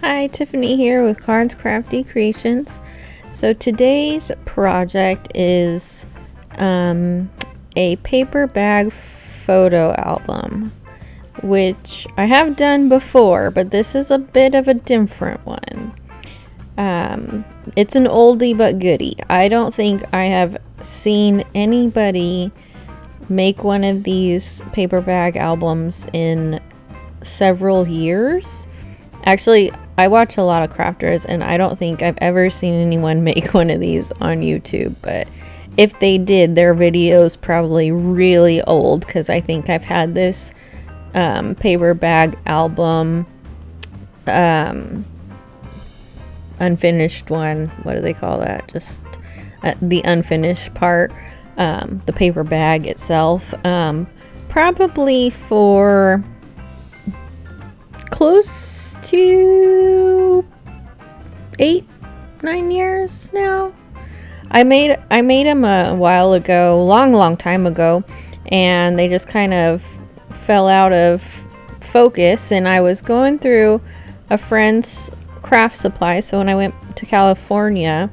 Hi, Tiffany here with Cards Crafty Creations. So today's project is a paper bag photo album, which I have done before, but this is a bit of a different one. It's an oldie but goodie. I don't think I have seen anybody make one of these paper bag albums in several years. Actually, I watch a lot of crafters and I don't think I've ever seen anyone make one of these on YouTube, but if they did, their video's probably really old, because I think I've had this paper bag album unfinished one. What do they call that? Just the unfinished part, the paper bag itself, probably for close to 8-9 years now. I made them a while ago, long time ago, and they just kind of fell out of focus. And I was going through a friend's craft supply, so when I went to California,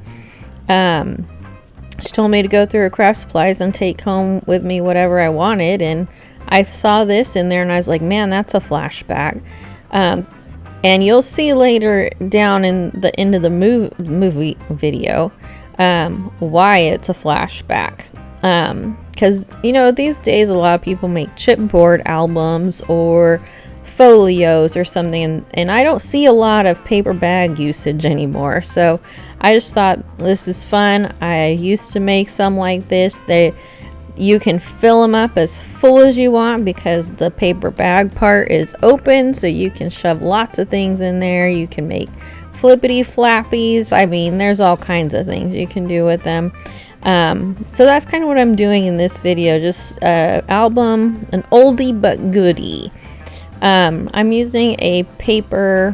she told me to go through her craft supplies and take home with me whatever I wanted, and I saw this in there and I was like, man, that's a flashback. And you'll see later down in the end of the movie video why it's a flashback. Because, you know, these days a lot of people make chipboard albums or folios or something, and I don't see a lot of paper bag usage anymore. So I just thought this is fun. I used to make some like this. You can fill them up as full as you want because the paper bag part is open, so you can shove lots of things in there. You can make flippity flappies. I mean, there's all kinds of things you can do with them. So that's kind of what I'm doing in this video, just album, an oldie but goodie. I'm using a Paper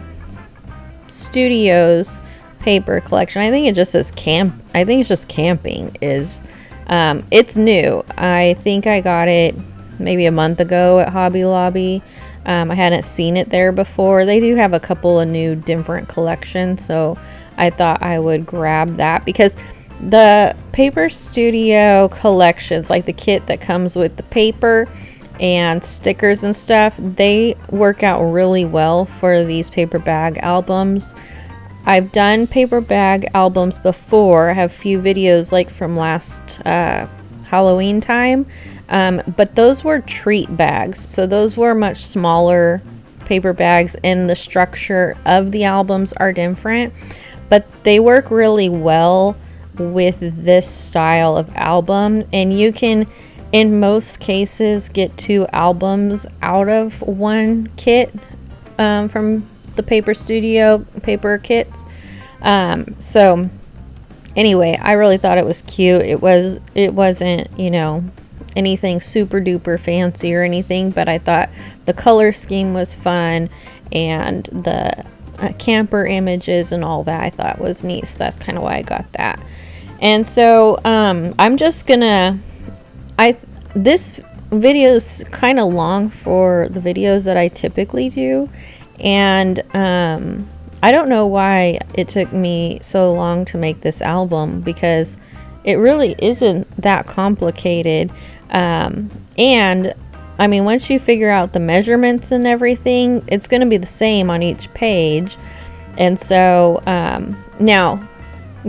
Studios paper collection. I think it just says I think it's just camping. It's new. I think I got it maybe a month ago at Hobby Lobby. I hadn't seen it there before. They do have a couple of new different collections, so I thought I would grab that, because the Paper Studio collections, like the kit that comes with the paper and stickers and stuff, they work out really well for these paper bag albums. I've done paper bag albums before. I have a few videos like from last Halloween time, but those were treat bags, so those were much smaller paper bags, and the structure of the albums are different, but they work really well with this style of album. And you can, in most cases, get 2 albums out of one kit from the Paper Studio paper kits. So anyway, I really thought it was cute. It wasn't, you know, anything super duper fancy or anything, but I thought the color scheme was fun, and the camper images and all that I thought was neat. So that's kind of why I got that. And so I'm just gonna, this video's kind of long for the videos that I typically do, and I don't know why it took me so long to make this album, because it really isn't that complicated. And I mean, once you figure out the measurements and everything, it's going to be the same on each page. And so now,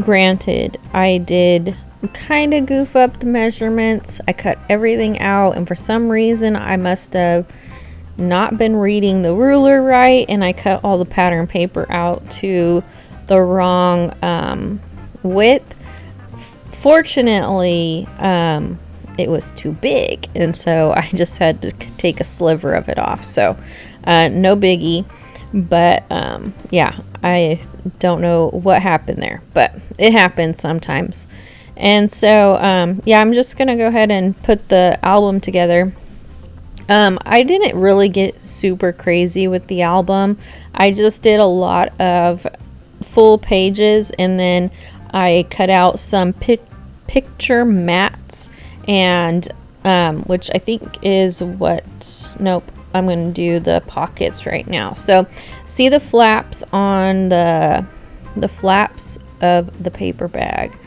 granted, I did kind of goof up the measurements. I cut everything out, and for some reason I must have not been reading the ruler right, and I cut all the pattern paper out to the wrong width. Fortunately, it was too big, and so I just had to take a sliver of it off. So no biggie, but yeah, I don't know what happened there, but it happens sometimes. And so yeah, I'm just gonna go ahead and put the album together. I didn't really get super crazy with the album. I just did a lot of full pages, and then I cut out some picture mats, and which I think is what, nope, I'm going to do the pockets right now. So see the flaps on the flaps of the paper bag.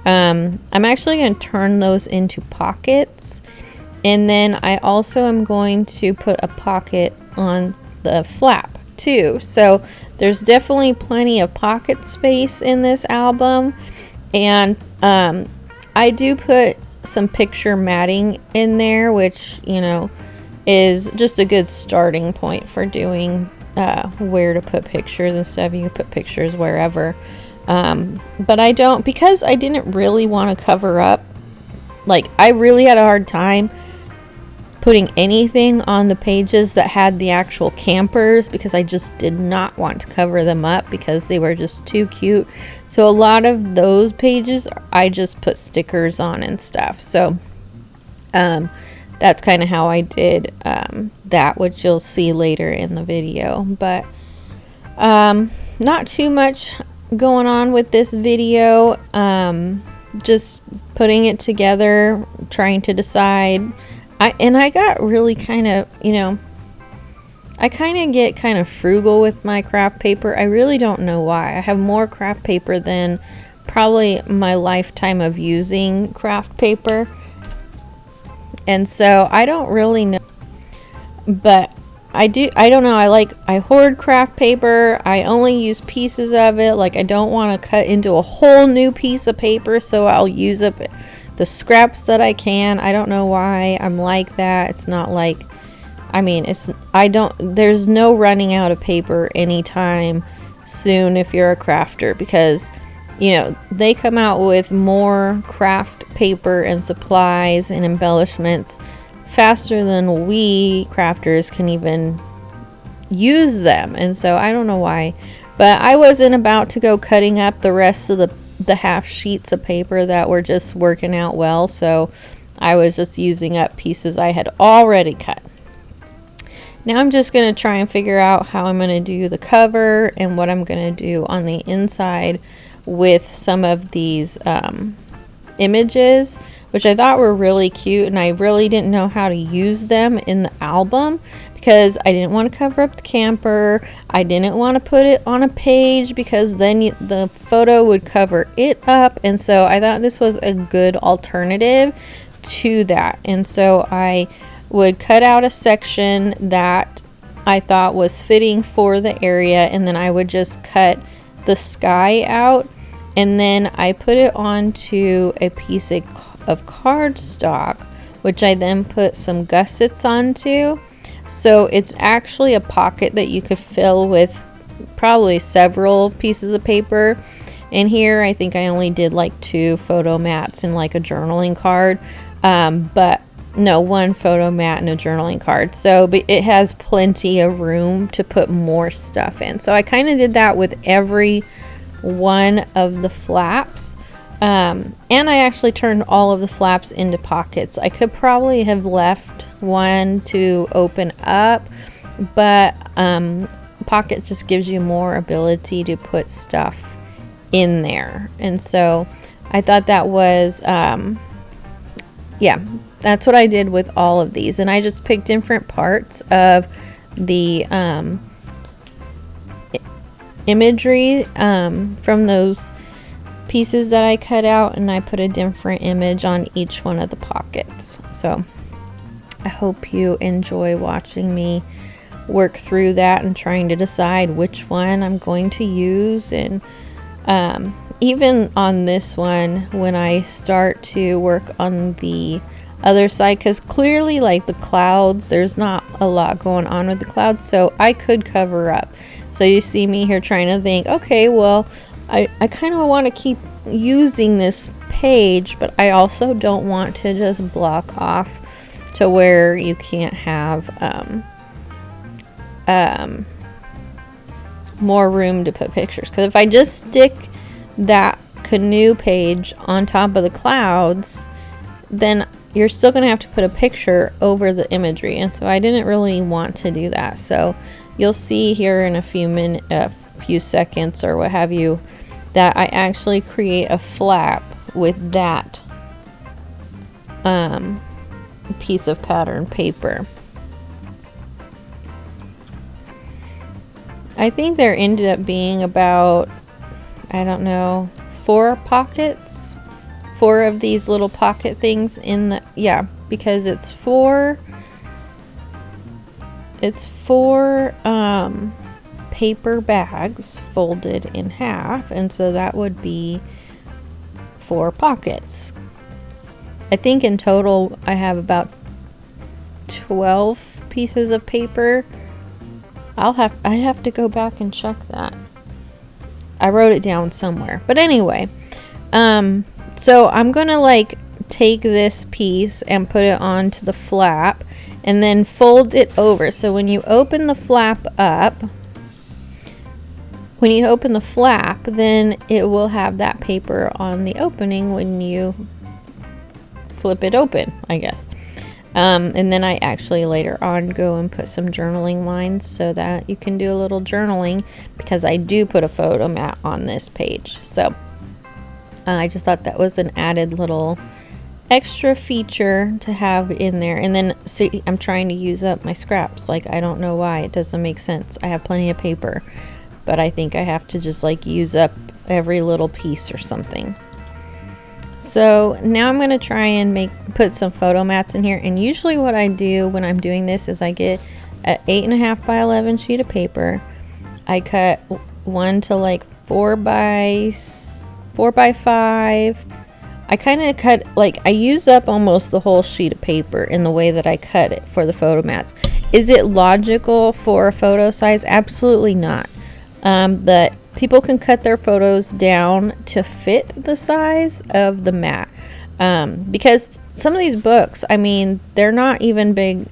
I'm actually going to turn those into pockets, and then I also am going to put a pocket on the flap too. So there's definitely plenty of pocket space in this album, and I do put some picture matting in there, which, you know, is just a good starting point for doing where to put pictures and stuff. You can put pictures wherever. But I don't, because I didn't really want to cover up, like, I really had a hard time putting anything on the pages that had the actual campers, because I just did not want to cover them up because they were just too cute. So a lot of those pages I just put stickers on and stuff. So that's kind of how I did that, which you'll see later in the video. But not too much going on with this video. Just putting it together, trying to decide. I got really kind of, you know, I kind of get kind of frugal with my craft paper. I really don't know why. I have more craft paper than probably my lifetime of using craft paper. And so I don't really know, but I don't know. I hoard craft paper. I only use pieces of it. Like, I don't want to cut into a whole new piece of paper, so I'll use up the scraps that I can. I don't know why I'm like that. It's not like, I mean, there's no running out of paper anytime soon if you're a crafter, because, you know, they come out with more craft paper and supplies and embellishments faster than we crafters can even use them. And so I don't know why, but I wasn't about to go cutting up the rest of the half sheets of paper that were just working out well, so I was just using up pieces I had already cut. Now I'm just going to try and figure out how I'm going to do the cover and what I'm going to do on the inside with some of these images, which I thought were really cute, and I really didn't know how to use them in the album because I didn't want to cover up the camper. I didn't want to put it on a page because then the photo would cover it up, and so I thought this was a good alternative to that. And so I would cut out a section that I thought was fitting for the area, and then I would just cut the sky out, and then I put it onto a piece of cardstock, which I then put some gussets onto. So it's actually a pocket that you could fill with probably several pieces of paper. And here I think I only did like 2 photo mats and like a journaling card, but no, 1 photo mat and a journaling card. So but it has plenty of room to put more stuff in. So I kind of did that with every one of the flaps. And I actually turned all of the flaps into pockets. I could probably have left one to open up, but pocket just gives you more ability to put stuff in there. And so I thought that was, yeah, that's what I did with all of these. And I just picked different parts of the imagery from those pieces that I cut out, and I put a different image on each one of the pockets. So I hope you enjoy watching me work through that and trying to decide which one I'm going to use. And even on this one, when I start to work on the other side, because clearly like the clouds, there's not a lot going on with the clouds, so I could cover up. So you see me here trying to think, okay, well, I kind of want to keep using this page, but I also don't want to just block off to where you can't have more room to put pictures. Because if I just stick that canoe page on top of the clouds, then you're still going to have to put a picture over the imagery, and so I didn't really want to do that. So you'll see here in a few seconds or what have you that I actually create a flap with that piece of pattern paper. I think there ended up being about, I don't know, 4 pockets. 4 of these little pocket things in the, yeah, because it's 4 paper bags folded in half, and so that would be 4 pockets. I think in total I have about 12 pieces of paper. I'd have to go back and check that. I wrote it down somewhere. But anyway, so I'm gonna like take this piece and put it onto the flap and then fold it over. So when you open the flap up, then it will have that paper on the opening when you flip it open, I guess. And then I actually later on go and put some journaling lines so that you can do a little journaling, because I do put a photo mat on this page. So I just thought that was an added little extra feature to have in there. And then see, I'm trying to use up my scraps. Like, I don't know why. It doesn't make sense. I have plenty of paper, but I think I have to just like use up every little piece or something. So now I'm going to try and put some photo mats in here. And usually what I do when I'm doing this is I get an 8.5 by 11 sheet of paper. I cut one to like 4 by 5. I kind of cut, like, I use up almost the whole sheet of paper in the way that I cut it for the photo mats. Is it logical for a photo size? Absolutely not. But people can cut their photos down to fit the size of the mat. Because some of these books, I mean, they're not even big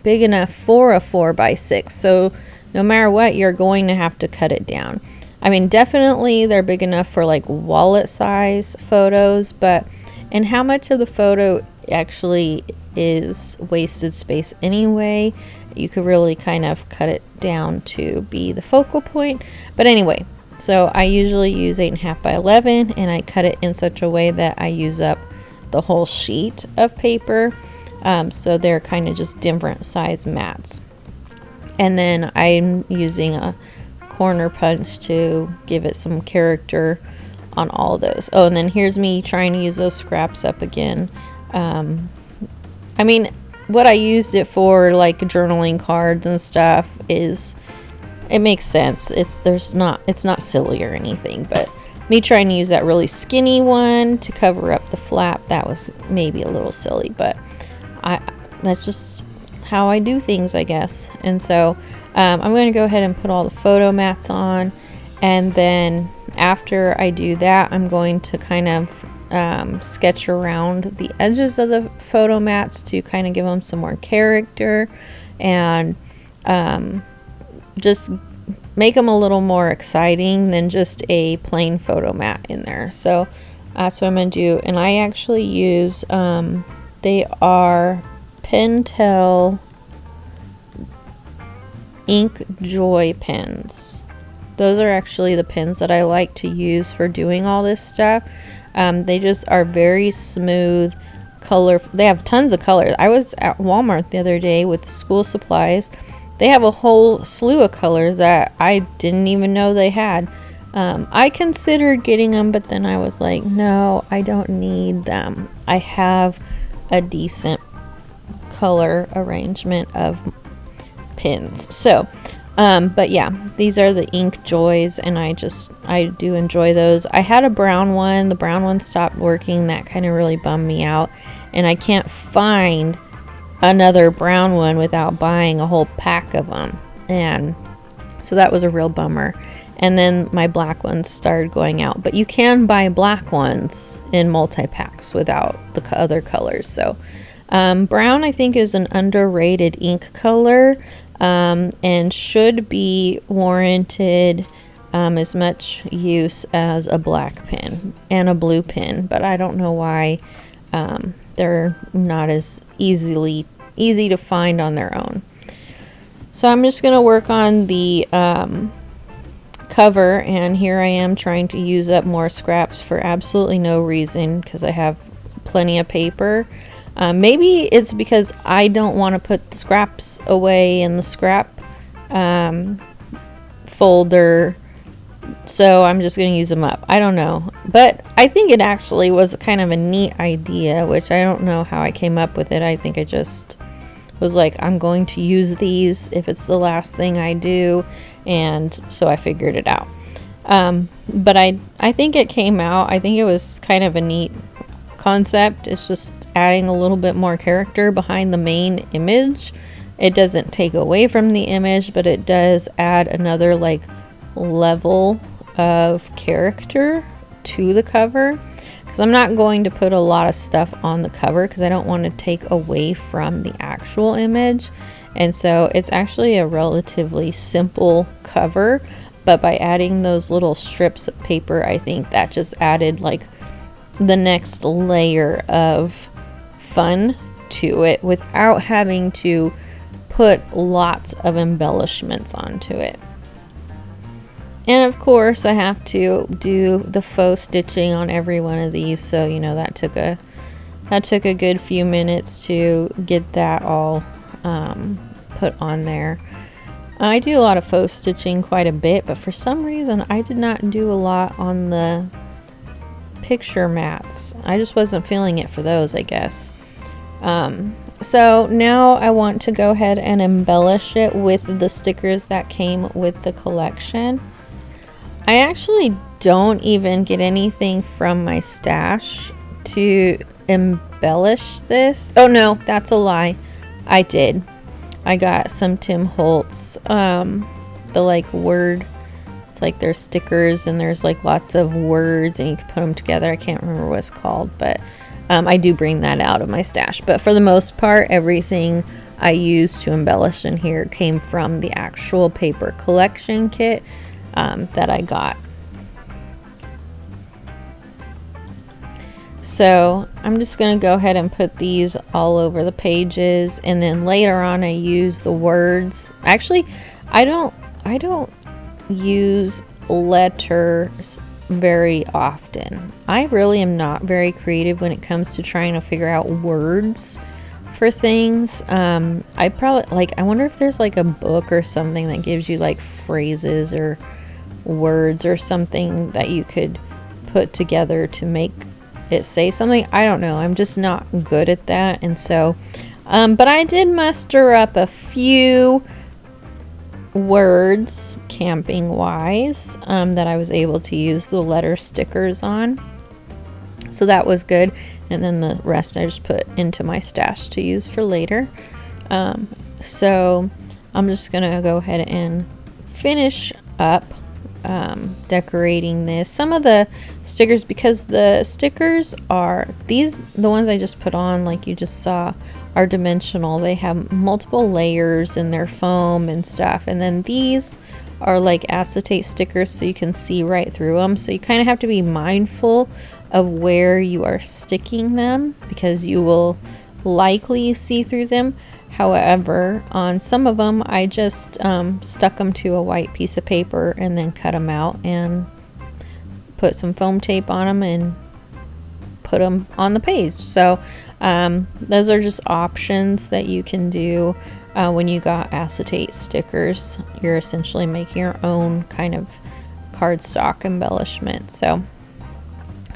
enough for a 4 by 6. So no matter what, you're going to have to cut it down. I mean, definitely they're big enough for like wallet size photos, and how much of the photo actually is wasted space anyway? You could really kind of cut it down to be the focal point. But anyway, so I usually use 8.5 by 11, and I cut it in such a way that I use up the whole sheet of paper. So they're kind of just different size mats. And then I'm using a corner punch to give it some character on all of those. Oh, and then here's me trying to use those scraps up again. I mean, what I used it for, like journaling cards and stuff, is it makes sense. It's not silly or anything, but me trying to use that really skinny one to cover up the flap, that was maybe a little silly, but that's just how I do things, I guess. And so I'm going to go ahead and put all the photo mats on, and then after I do that, I'm going to kind of sketch around the edges of the photo mats to kind of give them some more character, and just make them a little more exciting than just a plain photo mat in there. So that's what I'm going to do. And I actually use, they are Pentel Ink Joy pens. Those are actually the pens that I like to use for doing all this stuff. They just are very smooth color. They have tons of colors. I was at Walmart the other day with school supplies. They have a whole slew of colors that I didn't even know they had. I considered getting them, but then I was like, no, I don't need them. I have a decent color arrangement of pins. So but yeah, these are the Ink Joys, and I do enjoy those. I had a brown one. The brown one stopped working. That kind of really bummed me out, and I can't find another brown one without buying a whole pack of them, and so that was a real bummer. And then my black ones started going out, but you can buy black ones in multi-packs without the other colors. So brown, I think, is an underrated ink color, and should be warranted as much use as a black pen and a blue pen, but I don't know why they're not as easy to find on their own. So I'm just going to work on the cover, and here I am trying to use up more scraps for absolutely no reason, because I have plenty of paper. Maybe it's because I don't want to put scraps away in the scrap folder, so I'm just going to use them up. I don't know, but I think it actually was kind of a neat idea, which I don't know how I came up with it. I think I just was like, I'm going to use these if it's the last thing I do, and so I figured it out. But I think it came out. I think it was kind of a neat concept. It's just adding a little bit more character behind the main image. It doesn't take away from the image, but it does add another like level of character to the cover, because I'm not going to put a lot of stuff on the cover because I don't want to take away from the actual image. And so it's actually a relatively simple cover, but by adding those little strips of paper, I think that just added like the next layer of fun to it without having to put lots of embellishments onto it. And of course I have to do the faux stitching on every one of these, so you know that took a good few minutes to get that all put on there. I do a lot of faux stitching quite a bit, but for some reason I did not do a lot on the picture mats. I just wasn't feeling it for those, I guess. So now I want to go ahead and embellish it with the stickers that came with the collection. I actually don't even get anything from my stash to embellish this. Oh no, that's a lie. I did. I got some Tim Holtz, the like word, it's like there's stickers and there's like lots of words and you can put them together. I can't remember what it's called, but I do bring that out of my stash. But for the most part, everything I used to embellish in here came from the actual paper collection kit that I got. So I'm just going to go ahead and put these all over the pages, and then later on I use the words. Actually, I don't use letters very often. I really am not very creative when it comes to trying to figure out words for things. I wonder if there's like a book or something that gives you like phrases or words or something that you could put together to make it say something. I don't know. I'm just not good at that. And so, but I did muster up a few words camping wise that I was able to use the letter stickers on, so that was good. And then the rest I just put into my stash to use for later. So I'm just gonna go ahead and finish up decorating this. Some of the stickers, because the stickers are the ones I just put on, like you just saw, are dimensional. They have multiple layers in their foam and stuff, and then these are like acetate stickers, so you can see right through them. So you kind of have to be mindful of where you are sticking them, because you will likely see through them. However, on some of them I just stuck them to a white piece of paper and then cut them out and put some foam tape on them and put them on the page. So those are just options that you can do when you got acetate stickers. You're essentially making your own kind of cardstock embellishment. So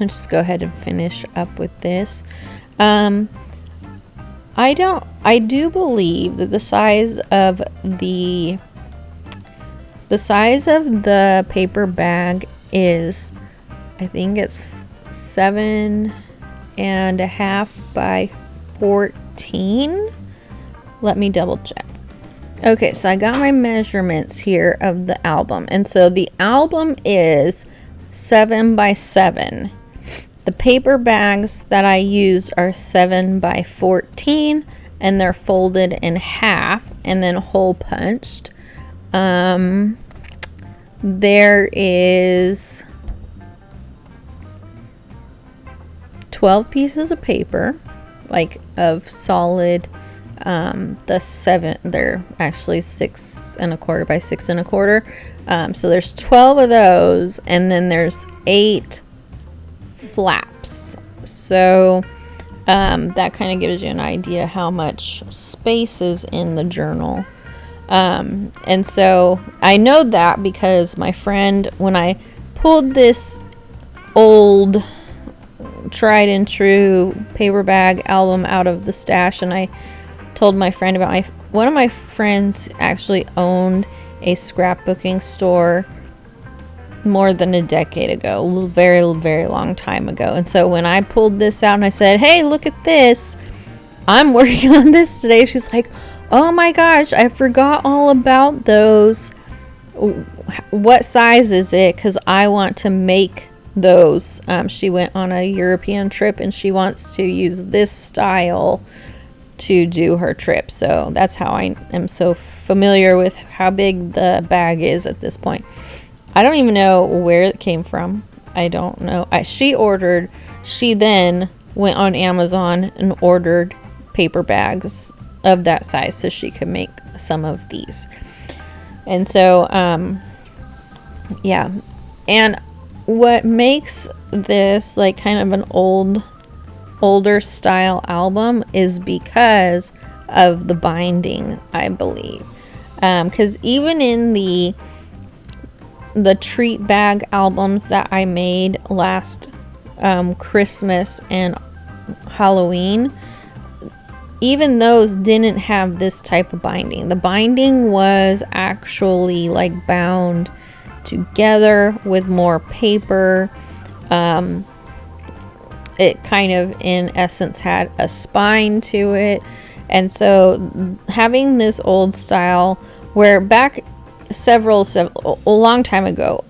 I'll just go ahead and finish up with this. I do believe that the size of the paper bag is, I think it's 7.5 by 14. Let me double check. Okay, so I got my measurements here of the album, and so the album is 7 by 7. The paper bags that I used are 7 by 14, and they're folded in half and then hole punched. There is 12 pieces of paper, like of solid. They're actually 6.25 by 6.25. So there's 12 of those, and then there's 8 flaps. So that kind of gives you an idea how much space is in the journal. And so I know that because my friend, when I pulled this old tried and true paper bag album out of the stash, and I told my friend about one of my friends actually owned a scrapbooking store more than a decade ago, a very, very long time ago. And so when I pulled this out and I said, hey, look at this, I'm working on this today, she's like, oh my gosh, I forgot all about those. What size is it? Because I want to make those. She went on a European trip and she wants to use this style to do her trip. So that's how I am so familiar with how big the bag is at this point. I don't even know where it came from. I don't know. She then went on Amazon and ordered paper bags of that size so she could make some of these. And so, yeah. And what makes this like kind of an older style album is because of the binding, I believe. Because even in the treat bag albums that I made last Christmas and Halloween, even those didn't have this type of binding. The binding was actually like bound together with more paper. It kind of in essence had a spine to it. And so having this old style where back a long time ago,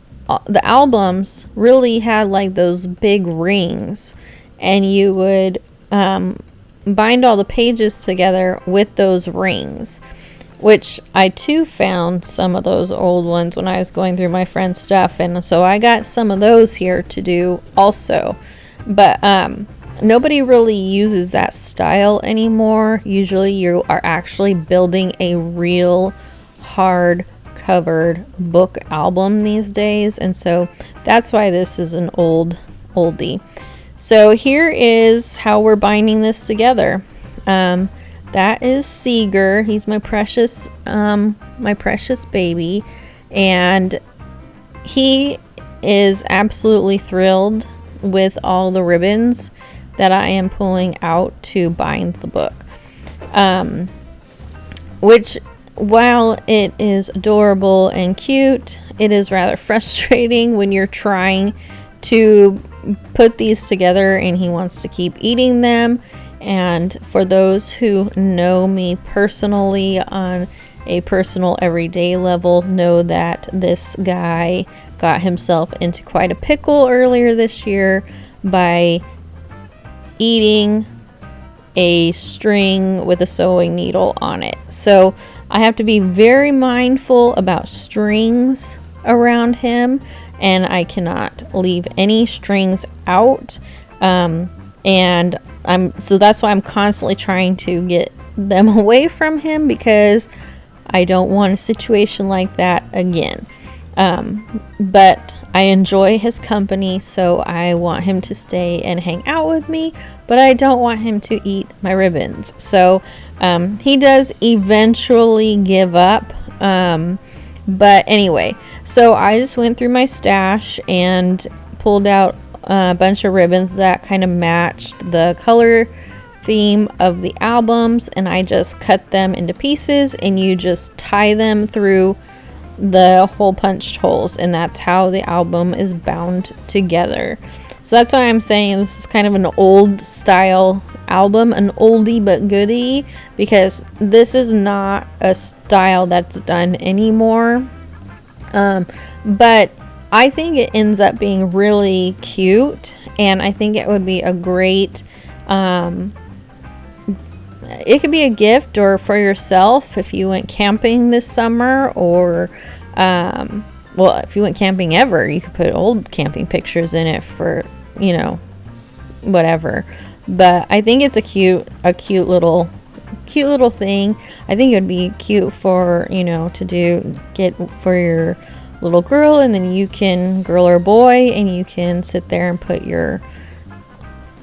the albums really had like those big rings, and you would bind all the pages together with those rings, which I too found some of those old ones when I was going through my friend's stuff, and so I got some of those here to do also. But nobody really uses that style anymore. Usually you are actually building a real hard covered book album these days, and so that's why this is an oldie. So here is how we're binding this together. That is Seeger. He's my precious baby, and he is absolutely thrilled with all the ribbons that I am pulling out to bind the book. Which, while it is adorable and cute, it is rather frustrating when you're trying to put these together and he wants to keep eating them. And for those who know me personally on a personal everyday level, know that this guy got himself into quite a pickle earlier this year by eating a string with a sewing needle on it. So I have to be very mindful about strings around him, and I cannot leave any strings out. And so that's why I'm constantly trying to get them away from him, because I don't want a situation like that again. But I enjoy his company, so I want him to stay and hang out with me, but I don't want him to eat my ribbons. So he does eventually give up. But anyway, so I just went through my stash and pulled out a bunch of ribbons that kind of matched the color theme of the albums, and I just cut them into pieces, and you just tie them through the hole punched holes, and that's how the album is bound together. So that's why I'm saying this is kind of an old style album, an oldie but goodie, because this is not a style that's done anymore. But I think it ends up being really cute, and I think it would be a great it could be a gift or for yourself if you went camping this summer, or well, if you went camping ever, you could put old camping pictures in it for, you know, whatever. But I think it's a cute little thing. I think it would be cute for, you know, to get for your little girl, and then you can, girl or boy, and you can sit there and put your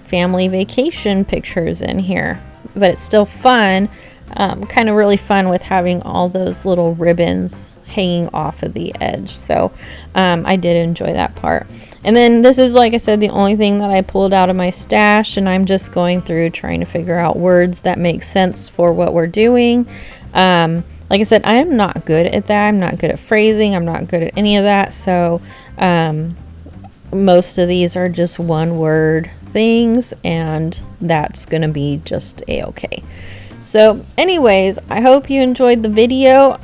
family vacation pictures in here. But it's still fun kind of really fun with having all those little ribbons hanging off of the edge. So I did enjoy that part. And then this is, like I said, the only thing that I pulled out of my stash, and I'm just going through trying to figure out words that make sense for what we're doing. Like I said, I am not good at that. I'm not good at phrasing. I'm not good at any of that. So most of these are just one word things, and that's gonna be just a-okay. So anyways, I hope you enjoyed the video.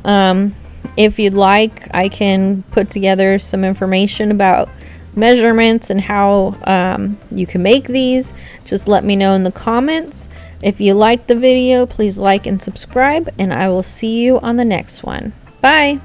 If you'd like, I can put together some information about measurements and how you can make these. Just let me know in the comments. If you liked the video, please like and subscribe, and I will see you on the next one. Bye!